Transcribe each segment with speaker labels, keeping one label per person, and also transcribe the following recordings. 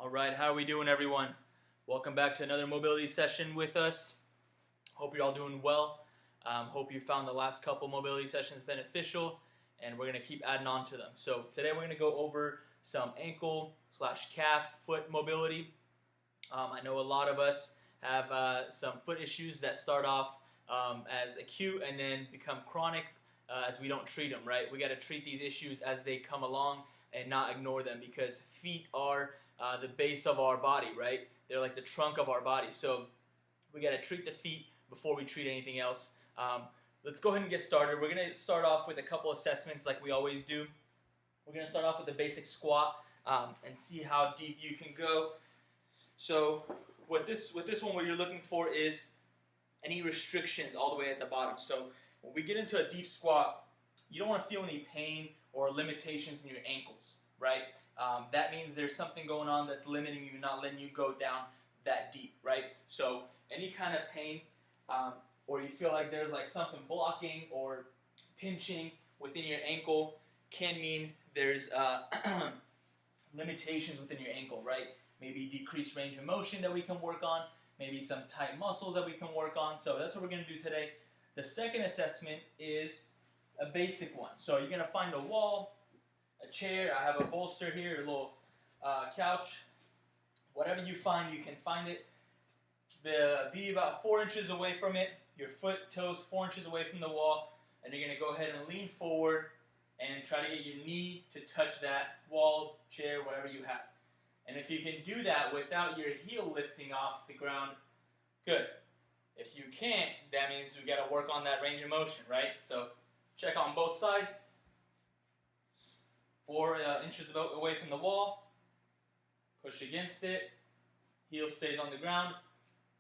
Speaker 1: Alright, how are we doing, everyone? Welcome back to another mobility session with us. Hope you're all doing well. Hope you found the last couple mobility sessions beneficial, and we're going to keep adding on to them. So today we're going to go over some ankle/calf foot mobility. I know a lot of us have some foot issues that start off as acute and then become chronic as we don't treat them, right? We got to treat these issues as they come along and not ignore them, because feet are the base of our body, right? They're like the trunk of our body. So we got to treat the feet before we treat anything else. Let's go ahead and get started. We're going to start off with a couple assessments like we always do. We're going to start off with the basic squat and see how deep you can go. So with this one, what you're looking for is any restrictions all the way at the bottom. So when we get into a deep squat, you don't want to feel any pain or limitations in your ankles, right? That means there's something going on that's limiting you, not letting you go down that deep, right? So any kind of pain or you feel like there's like something blocking or pinching within your ankle can mean there's limitations within your ankle, right? Maybe decreased range of motion that we can work on, maybe some tight muscles that we can work on. So that's what we're going to do today. The second assessment is a basic one. So you're going to find a wall, a chair. I have a bolster here, a little couch. Whatever you find, you can find it. Be about 4 inches away from it. Your foot, toes 4 inches away from the wall. And you're going to go ahead and lean forward and try to get your knee to touch that wall, chair, whatever you have. And if you can do that without your heel lifting off the ground, good. If you can't, that means we got to work on that range of motion, right? So check on both sides. 4 inches away from the wall. Push against it. Heel stays on the ground.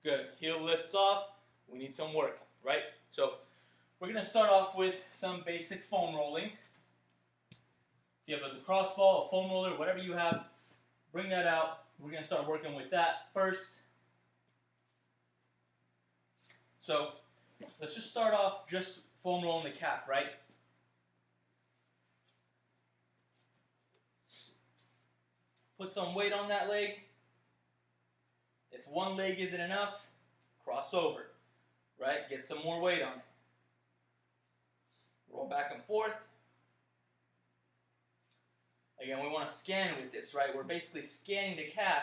Speaker 1: Good. Heel lifts off. We need some work, right? So we're going to start off with some basic foam rolling. If you have a lacrosse ball, a foam roller, whatever you have, bring that out. We're going to start working with that first. So let's just start off just foam rolling the calf, right? Put some weight on that leg. If one leg isn't enough, cross over, right? Get some more weight on it. Roll back and forth. Again, we want to scan with this, right? We're basically scanning the calf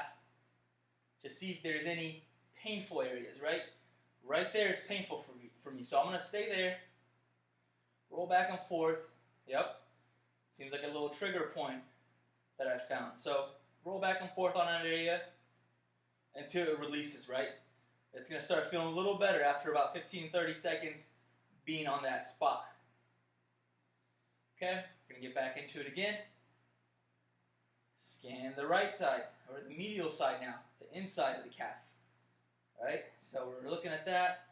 Speaker 1: to see if there's any painful areas, right? Right there is painful for me. So I'm going to stay there. Roll back and forth. Yep. Seems like a little trigger point that I found. So roll back and forth on that area until it releases, right? It's going to start feeling a little better after about 15-30 seconds being on that spot. Okay, we're going to get back into it again. Scan the right side, or the medial side now, the inside of the calf. All right, so we're looking at that.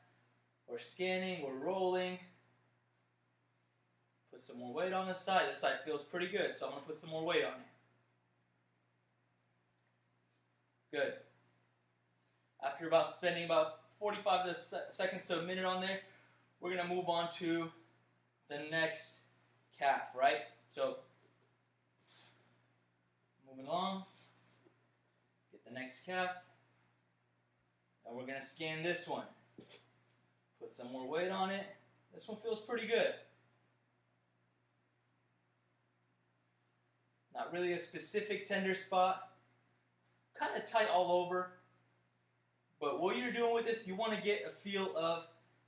Speaker 1: We're scanning, we're rolling. Put some more weight on this side. This side feels pretty good, so I'm going to put some more weight on it. Good. After spending about 45 seconds to a minute on there, we're going to move on to the next calf, right? So, moving along, get the next calf, and we're going to scan this one. Put some more weight on it. This one feels pretty good. Not really a specific tender spot. It's kind of tight all over. But what you're doing with this, you want to get a feel of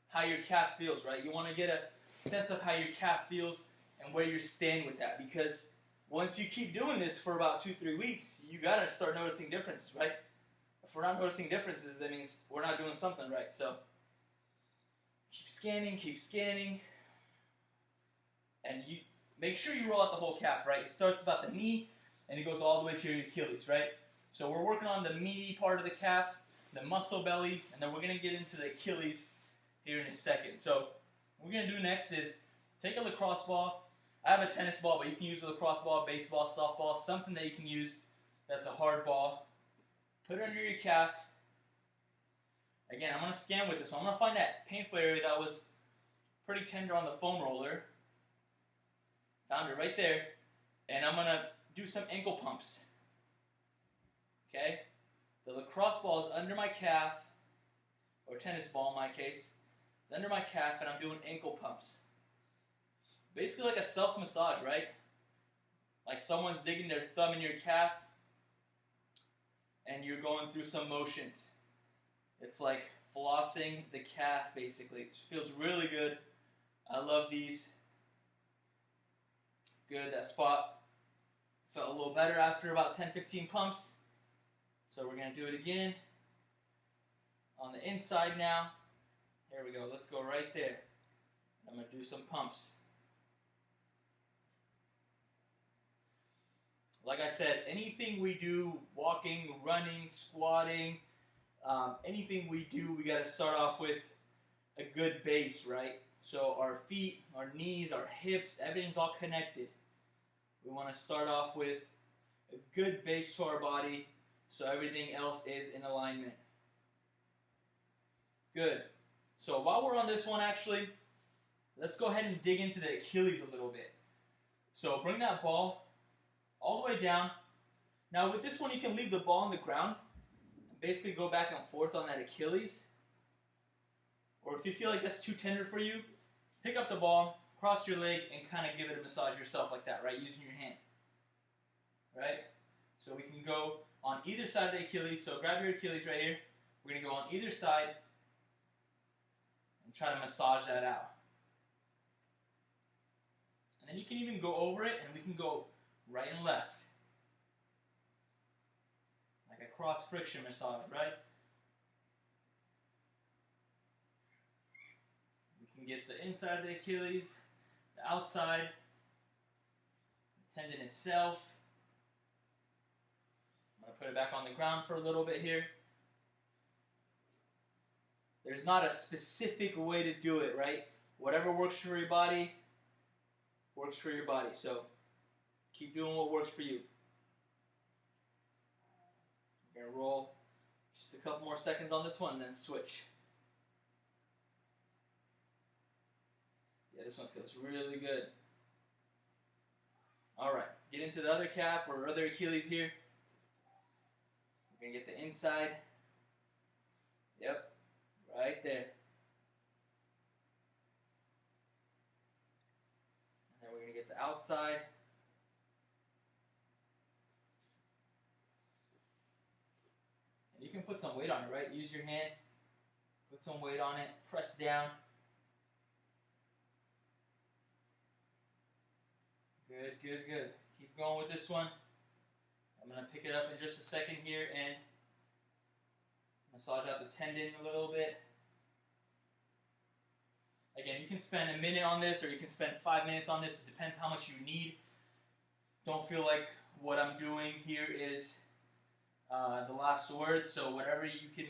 Speaker 1: how your calf feels, right? You want to get a sense of how your calf feels and where you're staying with that. Because once you keep doing this for about 2-3 weeks, you got to start noticing differences, right? If we're not noticing differences, that means we're not doing something right. So keep scanning. And you make sure you roll out the whole calf, right? It starts about the knee and it goes all the way to your Achilles, right? So we're working on the meaty part of the calf, the muscle belly, and then we're going to get into the Achilles here in a second. So what we're going to do next is take a lacrosse ball. I have a tennis ball, but you can use a lacrosse ball, baseball, softball, something that you can use that's a hard ball. Put it under your calf. Again, I'm going to scan with this. So I'm going to find that painful area that was pretty tender on the foam roller. Found it right there. And I'm going to do some ankle pumps. okay? The lacrosse ball is under my calf, or tennis ball in my case. It's under my calf, and I'm doing ankle pumps. Basically like a self-massage, right? Like someone's digging their thumb in your calf, and you're going through some motions. It's like flossing the calf, basically. It feels really good. I love these. Good, that spot felt a little better after about 10-15 pumps. So we're going to do it again. On the inside now. Here we go. Let's go right there. I'm going to do some pumps. Like I said, anything we do, walking, running, squatting, anything we do, we got to start off with a good base, right? So our feet, our knees, our hips, everything's all connected. We want to start off with a good base to our body so everything else is in alignment. Good. So while we're on this one, actually, let's go ahead and dig into the Achilles a little bit. So bring that ball all the way down. Now with this one, you can leave the ball on the ground and basically go back and forth on that Achilles. Or if you feel like that's too tender for you, pick up the ball, cross your leg, and kind of give it a massage yourself like that, right? Using your hand, right? So we can go on either side of the Achilles. So grab your Achilles right here. We're going to go on either side and try to massage that out. And then you can even go over it, and we can go right and left. Like a cross friction massage, right? We can get the inside of the Achilles, the outside, the tendon itself. I'm going to put it back on the ground for a little bit here. There's not a specific way to do it, right? Whatever works for your body, works for your body. So keep doing what works for you. We're going to roll just a couple more seconds on this one and then switch. Yeah, this one feels really good. Alright, get into the other calf or other Achilles here. We're going to get the inside. Yep, right there. And then we're going to get the outside. And you can put some weight on it, right? Use your hand, put some weight on it, press down. Good, good, good. Keep going with this one. I'm going to pick it up in just a second here and massage out the tendon a little bit. Again, you can spend a minute on this or you can spend 5 minutes on this. It depends how much you need. Don't feel like what I'm doing here is the last word. So whatever you can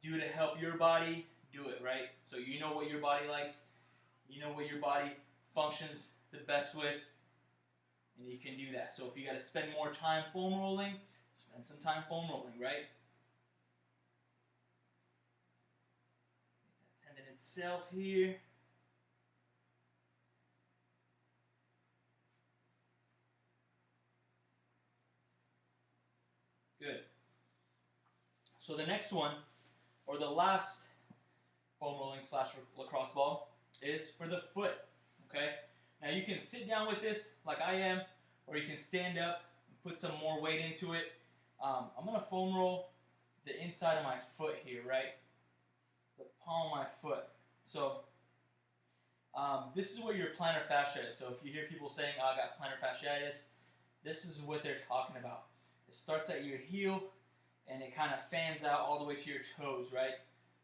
Speaker 1: do to help your body, do it, right? So you know what your body likes. You know what your body functions the best with. And you can do that. So if you got to spend more time foam rolling, spend some time foam rolling, right? That tendon itself here. Good. So the next one, or the last foam rolling / lacrosse ball, is for the foot, okay? Now you can sit down with this like I am, or you can stand up and put some more weight into it. I'm going to foam roll the inside of my foot here, right? The palm of my foot. So this is where your plantar fascia is. So if you hear people saying, oh, I got plantar fasciitis, this is what they're talking about. It starts at your heel, and it kind of fans out all the way to your toes, right?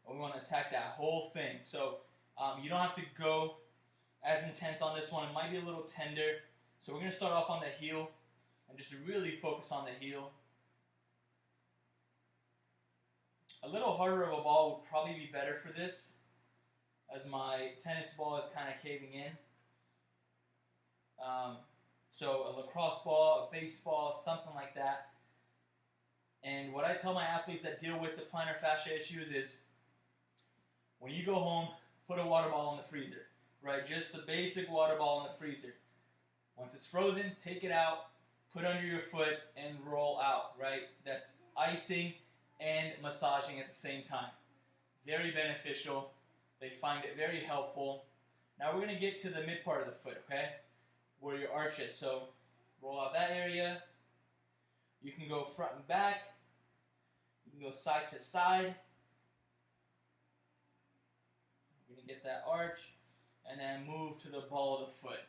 Speaker 1: And we want to attack that whole thing. So you don't have to go as intense on this one. It might be a little tender. So we're going to start off on the heel and just really focus on the heel. A little harder of a ball would probably be better for this, as my tennis ball is kind of caving in. So a lacrosse ball, a baseball, something like that. And what I tell my athletes that deal with the plantar fascia issues is, when you go home, put a water ball in the freezer, right? Just the basic water ball in the freezer. Once it's frozen, take it out, put under your foot and roll out, right? That's icing and massaging at the same time. Very beneficial. They find it very helpful. Now we're going to get to the mid part of the foot, okay? Where your arch is. So roll out that area. You can go front and back. You can go side to side. You're going to get that arch. And then move to the ball of the foot.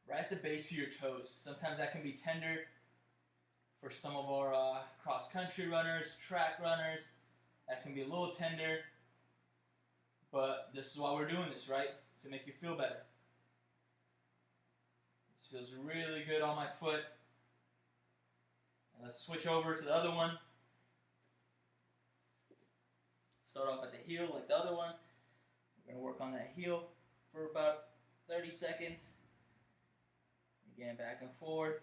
Speaker 1: Right at the base of your toes. Sometimes that can be tender for some of our cross-country runners, track runners. That can be a little tender. But this is why we're doing this, right? To make you feel better. This feels really good on my foot. And let's switch over to the other one. Start off at the heel like the other one. We're going to work on that heel for about 30 seconds. Again, back and forth.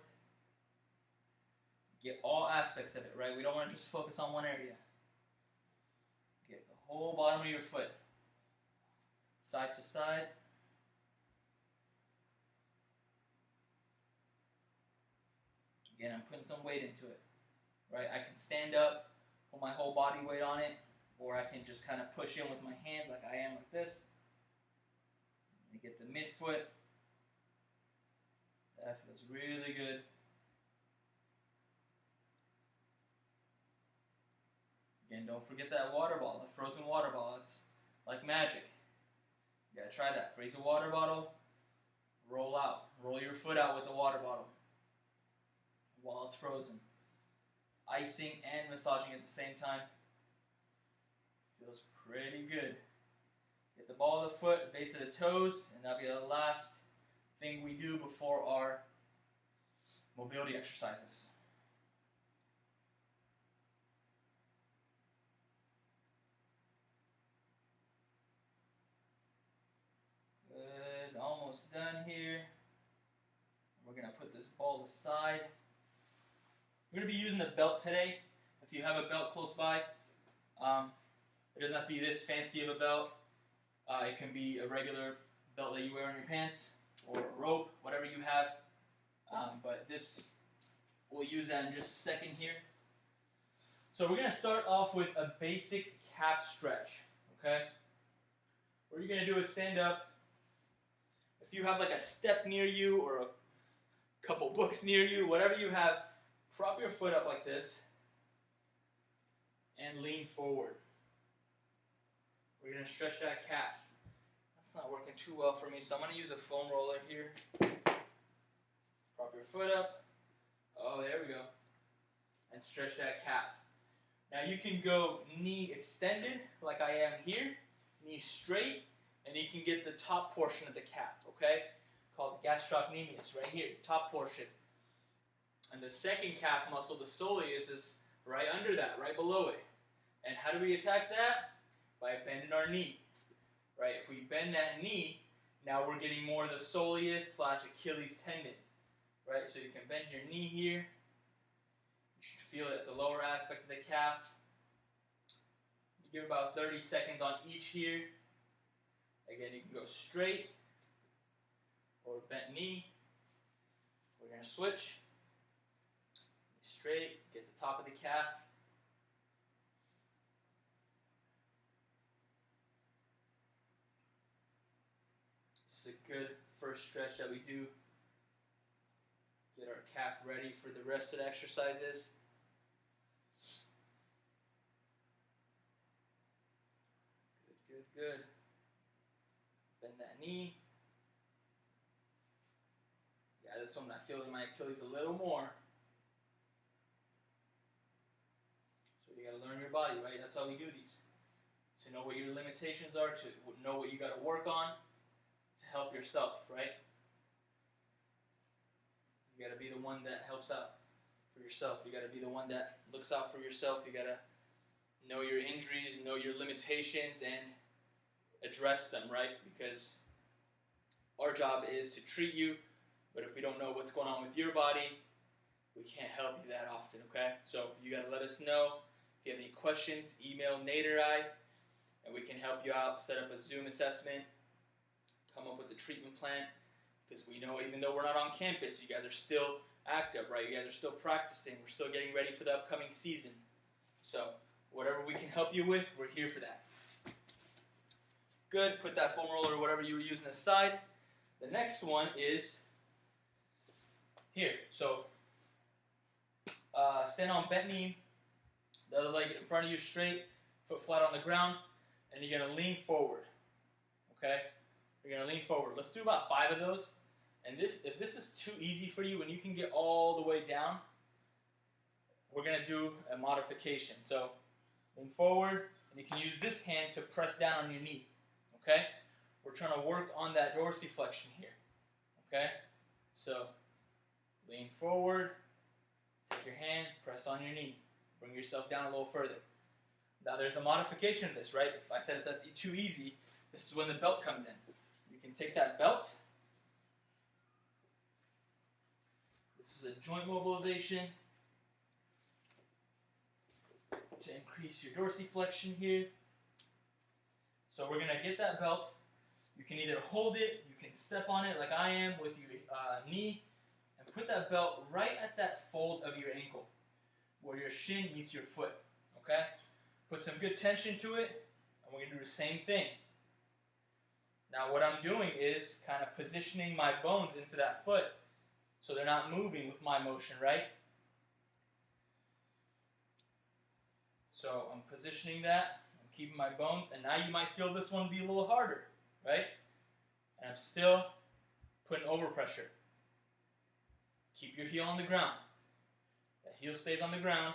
Speaker 1: Get all aspects of it, right? We don't want to just focus on one area. Get the whole bottom of your foot. Side to side. Again, I'm putting some weight into it, right? I can stand up, put my whole body weight on it, or I can just kind of push in with my hand like I am like this. And get the midfoot. That feels really good. Again, don't forget that water bottle, the frozen water bottle. It's like magic. You gotta try that. Freeze a water bottle, roll out. Roll your foot out with the water bottle while it's frozen. Icing and massaging at the same time. Feels pretty good. Get the ball of the foot, base of the toes, and that'll be the last thing we do before our mobility exercises. Good, almost done here. We're going to put this ball aside. We're going to be using the belt today. If you have a belt close by, it doesn't have to be this fancy of a belt. It can be a regular belt that you wear on your pants, or a rope, whatever you have. But this, we'll use that in just a second here. So we're going to start off with a basic calf stretch, okay? What you're going to do is stand up. If you have like a step near you or a couple books near you, whatever you have, prop your foot up like this and lean forward. We're going to stretch that calf. That's not working too well for me, so I'm going to use a foam roller here. Prop your foot up. Oh, there we go. And stretch that calf. Now you can go knee extended like I am here, knee straight, and you can get the top portion of the calf, okay? Called gastrocnemius, right here, top portion. And the second calf muscle, the soleus, is right under that, right below it. And how do we attack that? By bending our knee, right? If we bend that knee, now we're getting more of the soleus / Achilles tendon, right? So you can bend your knee here. You should feel it at the lower aspect of the calf. You give about 30 seconds on each here. Again, you can go straight or bent knee. We're going to switch. Straight, get the top of the calf. This is a good first stretch that we do. Get our calf ready for the rest of the exercises. Good, good, good. Bend that knee. Yeah, that's something I feel in my Achilles a little more. So you got to learn your body, right? That's how we do these. To know what your limitations are, to know what you got to work on, to help yourself, right? You got to be the one that helps out for yourself. You got to be the one that looks out for yourself. You got to know your injuries, know your limitations, and address them, right? Because our job is to treat you, but if we don't know what's going on with your body, we can't help you that often, okay? So you got to let us know. If you have any questions, email Nate or I, and we can help you out, set up a Zoom assessment, come up with a treatment plan. If because we know even though we're not on campus, you guys are still active, right? You guys are still practicing. We're still getting ready for the upcoming season. So whatever we can help you with, we're here for that. Good. Put that foam roller or whatever you were using aside. The next one is here. So stand on bent knee, the other leg in front of you straight, foot flat on the ground, and you're going to lean forward. Okay? You're going to lean forward. Let's do about 5 of those. And if this is too easy for you and you can get all the way down, we're going to do a modification. So lean forward, and you can use this hand to press down on your knee. Okay? We're trying to work on that dorsiflexion here. Okay? So lean forward, take your hand, press on your knee. Bring yourself down a little further. Now there's a modification of this, right? If I said if that's too easy, this is when the belt comes in. You can take that belt. This is a joint mobilization to increase your dorsiflexion here. So we're going to get that belt. You can either hold it, you can step on it like I am with your knee, and put that belt right at that fold of your ankle, where your shin meets your foot, okay? Put some good tension to it, and we're going to do the same thing. Now what I'm doing is kind of positioning my bones into that foot so they're not moving with my motion, right? So I'm positioning that, I'm keeping my bones, and now you might feel this one be a little harder, right? And I'm still putting overpressure. Keep your heel on the ground. That heel stays on the ground.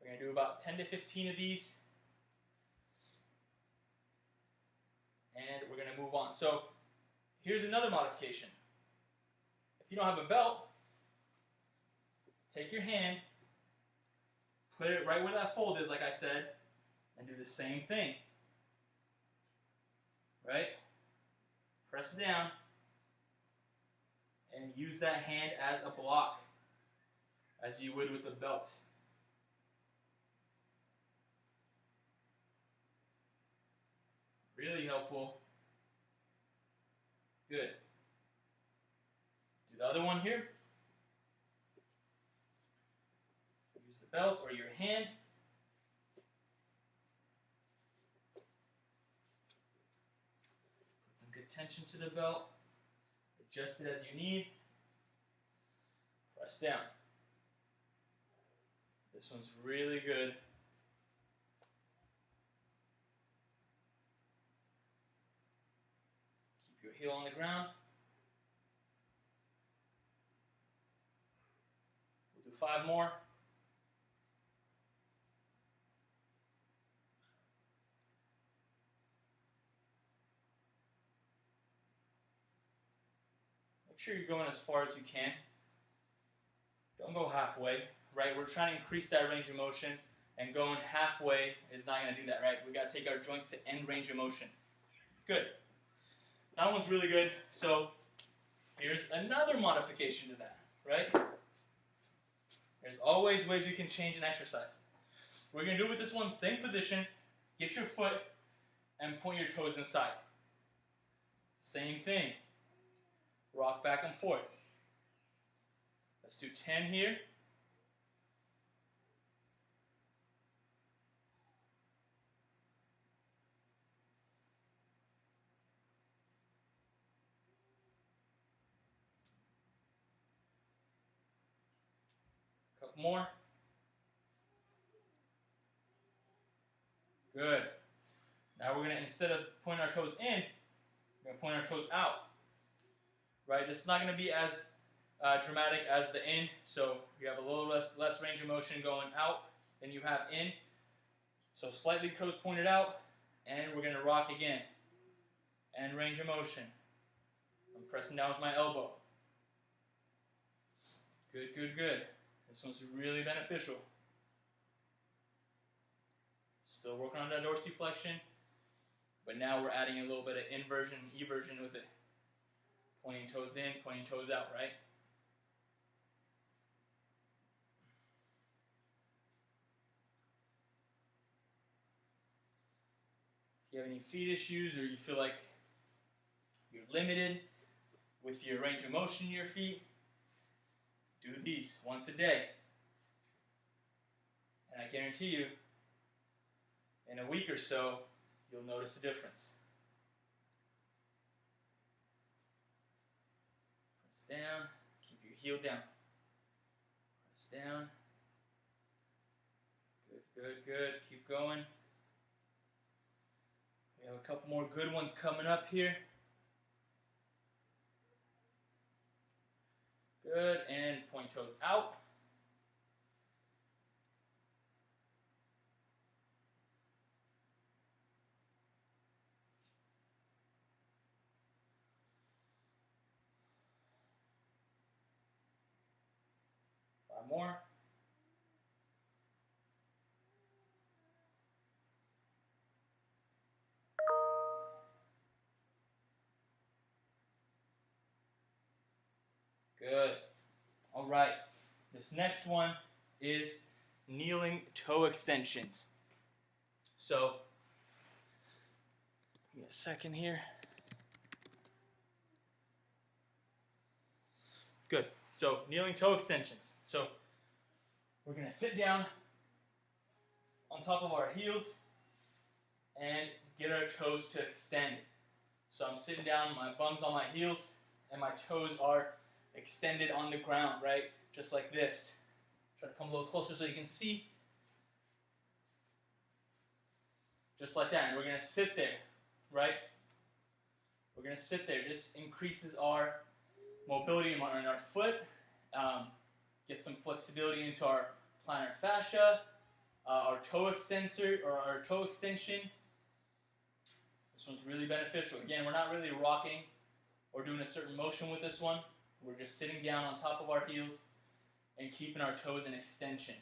Speaker 1: We're going to do about 10 to 15 of these. And we're going to move on. So here's another modification. If you don't have a belt, take your hand, put it right where that fold is, like I said, and do the same thing. Right? Press down and use that hand as a block, as you would with the belt. Really helpful. Good. Do the other one here. Use the belt or your hand. Put some good tension to the belt. Adjust it as you need. Press down. This one's really good. Keep your heel on the ground. We'll do 5 more. Make sure you're going as far as you can. Don't go halfway, right? We're trying to increase that range of motion, and going halfway is not going to do that, right? We got to take our joints to end range of motion. Good. That one's really good. So here's another modification to that, right? There's always ways we can change an exercise. We're going to do with this one, same position, get your foot and point your toes inside. Same thing. Rock back and forth. Let's do 10 here. Couple more. Good. Now we're going to, instead of pointing our toes in, we're going to point our toes out. Right? This is not going to be as dramatic as the in, so you have a little less range of motion going out than you have in. So slightly toes pointed out, and we're going to rock again. And range of motion. I'm pressing down with my elbow. Good, good, good. This one's really beneficial. Still working on that dorsiflexion, but now we're adding a little bit of inversion and eversion with it. Pointing toes in, pointing toes out, right? If you have any feet issues or you feel like you're limited with your range of motion in your feet, do these once a day. And I guarantee you, in a week or so, you'll notice a difference. Press down, keep your heel down. Press down. Good, good, good. Keep going. We have a couple more good ones coming up here. Good, and point toes out. Five more. Good. All right. This next one is kneeling toe extensions. So, give me a second here. Good. So, kneeling toe extensions. So, we're going to sit down on top of our heels and get our toes to extend. So, I'm sitting down, my bum's on my heels, and my toes are extended on the ground, right? Just like this. Try to come a little closer so you can see. Just like that. And we're going to sit there, right? We're going to sit there. This increases our mobility in our foot. Get some flexibility into our plantar fascia, our toe extensor or our toe extension. This one's really beneficial. Again, we're not really rocking or doing a certain motion with this one. We're just sitting down on top of our heels and keeping our toes in extension.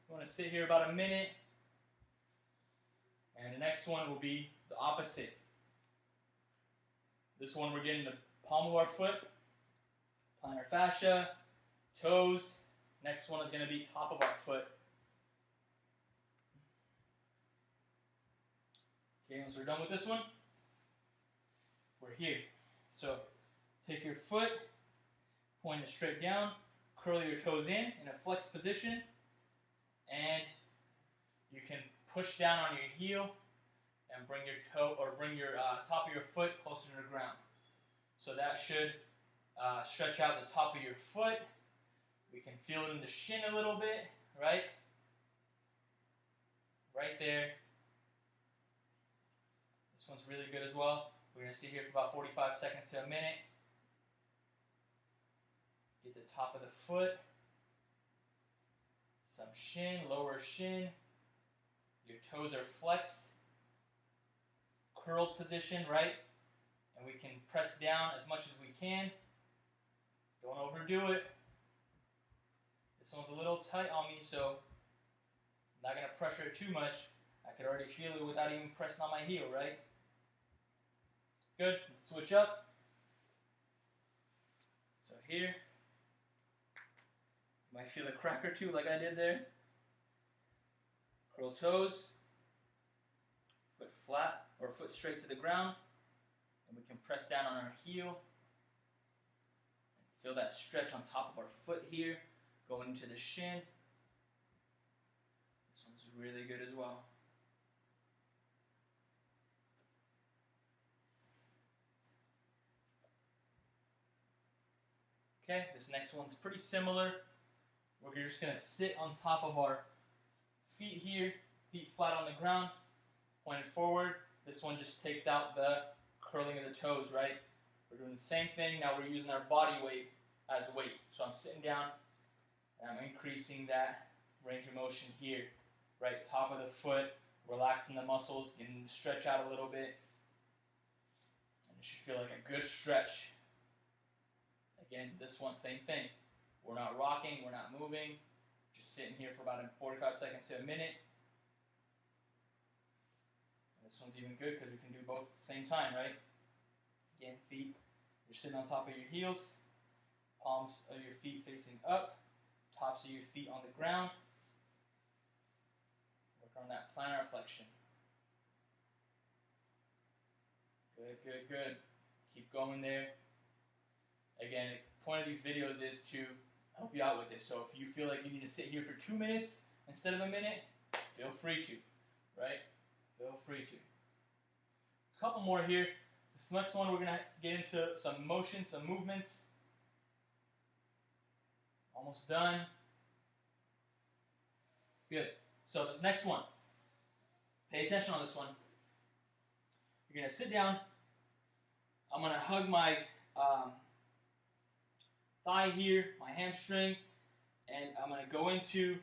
Speaker 1: We want to sit here about a minute. And the next one will be the opposite. This one we're getting the palm of our foot, plantar fascia, toes. Next one is going to be top of our foot. Okay, once we're done with this one, we're here. So take your foot, point it straight down, curl your toes in a flex position, and you can push down on your heel and bring your toe or bring your top of your foot closer to the ground. So that should stretch out the top of your foot. We can feel it in the shin a little bit, right? Right there. This one's really good as well. We're going to sit here for about 45 seconds to a minute. Get the top of the foot. Some shin, lower shin. Your toes are flexed. Curled position, right? And we can press down as much as we can. Don't overdo it. This one's a little tight on me, so I'm not going to pressure it too much. I could already feel it without even pressing on my heel, right? Good. Switch up. So here, you might feel a crack or two like I did there. Curl toes. Foot flat or foot straight to the ground. And we can press down on our heel. Feel that stretch on top of our foot here, going into the shin. This one's really good as well. Okay, this next one's pretty similar. We're just going to sit on top of our feet here, feet flat on the ground, pointed forward. This one just takes out the curling of the toes, right? We're doing the same thing. Now we're using our body weight as weight. So I'm sitting down and I'm increasing that range of motion here, right? Top of the foot, relaxing the muscles, getting them to stretch out a little bit. And it should feel like a good stretch. Again, this one, same thing. We're not rocking, we're not moving. Just sitting here for about 45 seconds to a minute. And this one's even good because we can do both at the same time, right? Again, feet, you're sitting on top of your heels, palms of your feet facing up, tops of your feet on the ground. Work on that plantar flexion. Good, good, good. Keep going there. Again, the point of these videos is to help you out with this. So if you feel like you need to sit here for 2 minutes instead of a minute, feel free to, right? Feel free to. A couple more here. This next one, we're going to get into some motion, some movements. Almost done. Good. So this next one, pay attention on this one. You're going to sit down. I'm going to hug my thigh here, my hamstring, and I'm going to go into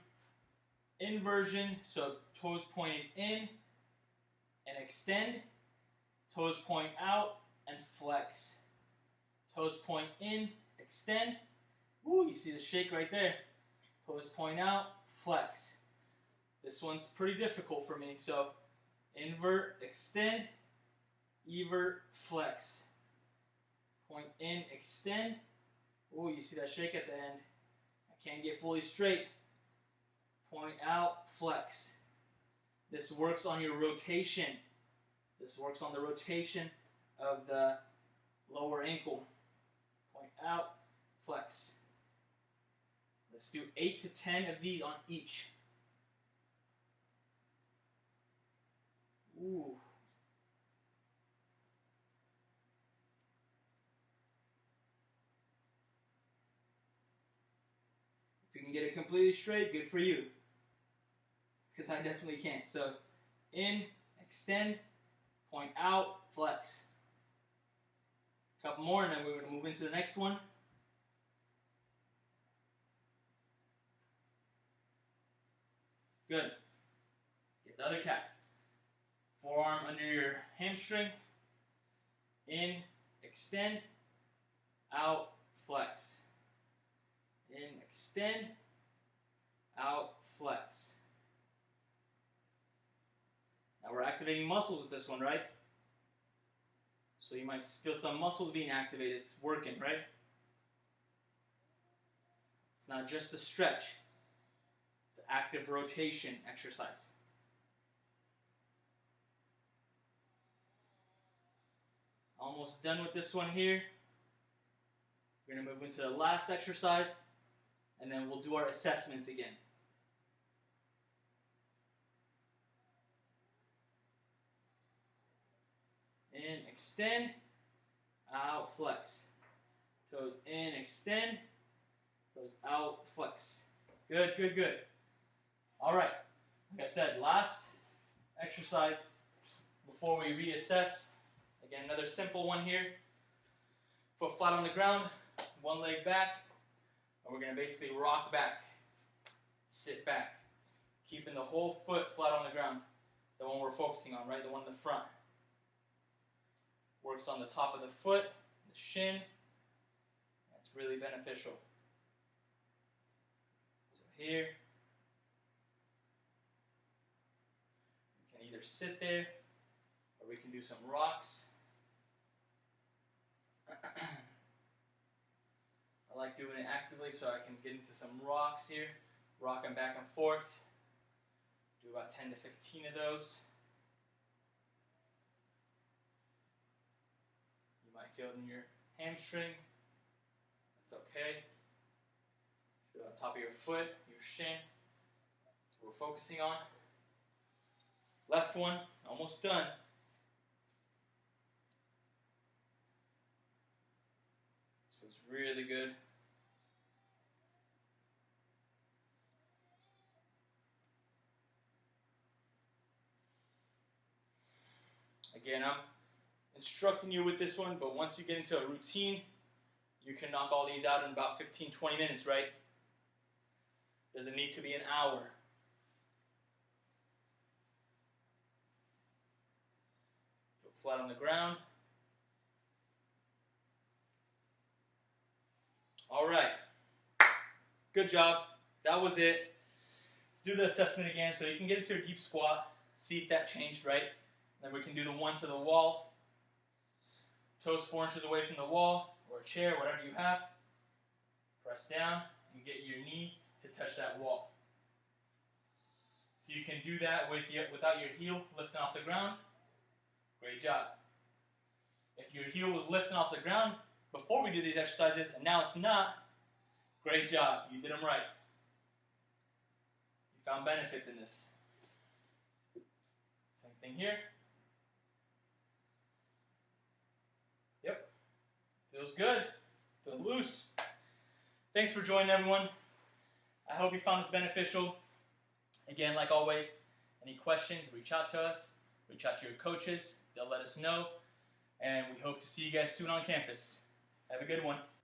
Speaker 1: inversion, so toes pointing in and extend, toes point out and flex. Toes point in, extend. Ooh, you see the shake right there. Toes point out, flex. This one's pretty difficult for me, so invert, extend, evert, flex. Point in, extend. Ooh, you see that shake at the end. I can't get fully straight. Point out, flex. This works on your rotation. This works on the rotation of the lower ankle. Point out, flex. Let's do 8 to 10 of these on each. Ooh. If you can get it completely straight, good for you. Because I definitely can't. So, in, extend, point out, flex. A couple more, and then we're going to move into the next one. Good. Get the other calf. Forearm under your hamstring. In, extend, out, flex. In, extend, out, flex. Now we're activating muscles with this one, right? So you might feel some muscles being activated. It's working, right? It's not just a stretch. It's an active rotation exercise. Almost done with this one here. We're going to move into the last exercise, and then we'll do our assessments again. In, extend, out, flex. Toes in, extend, toes out, flex. Good, good, good. All right. Like I said, last exercise before we reassess. Again, another simple one here. Foot flat on the ground, one leg back, and we're going to basically rock back, sit back, keeping the whole foot flat on the ground, the one we're focusing on, right, the one in the front. Works on the top of the foot, the shin. That's really beneficial. So here, we can either sit there, or we can do some rocks. I like doing it actively so I can get into some rocks here, rocking back and forth. Do about 10 to 15 of those. You might feel it in your hamstring. That's okay. Feel it on top of your foot, your shin. That's what we're focusing on. Left one, almost done. This feels really good. Again, I'm instructing you with this one, but once you get into a routine, you can knock all these out in about 15-20 minutes, right? Doesn't need to be an hour. Foot flat on the ground. All right. Good job. That was it. Do the assessment again so you can get into a deep squat. See if that changed, right? Then we can do the one to the wall. Toes 4 inches away from the wall or a chair, whatever you have. Press down and get your knee to touch that wall. If you can do that without your heel lifting off the ground, great job. If If your heel was lifting off the ground before we do these exercises and now it's not, great job. You did them right. You found benefits in this. Same thing here. Yep. Feels good. Feels loose. Thanks for joining, everyone. I hope you found this beneficial. Again, like always, any questions, reach out to us. Reach out to your coaches. They'll let us know. And we hope to see you guys soon on campus. Have a good one.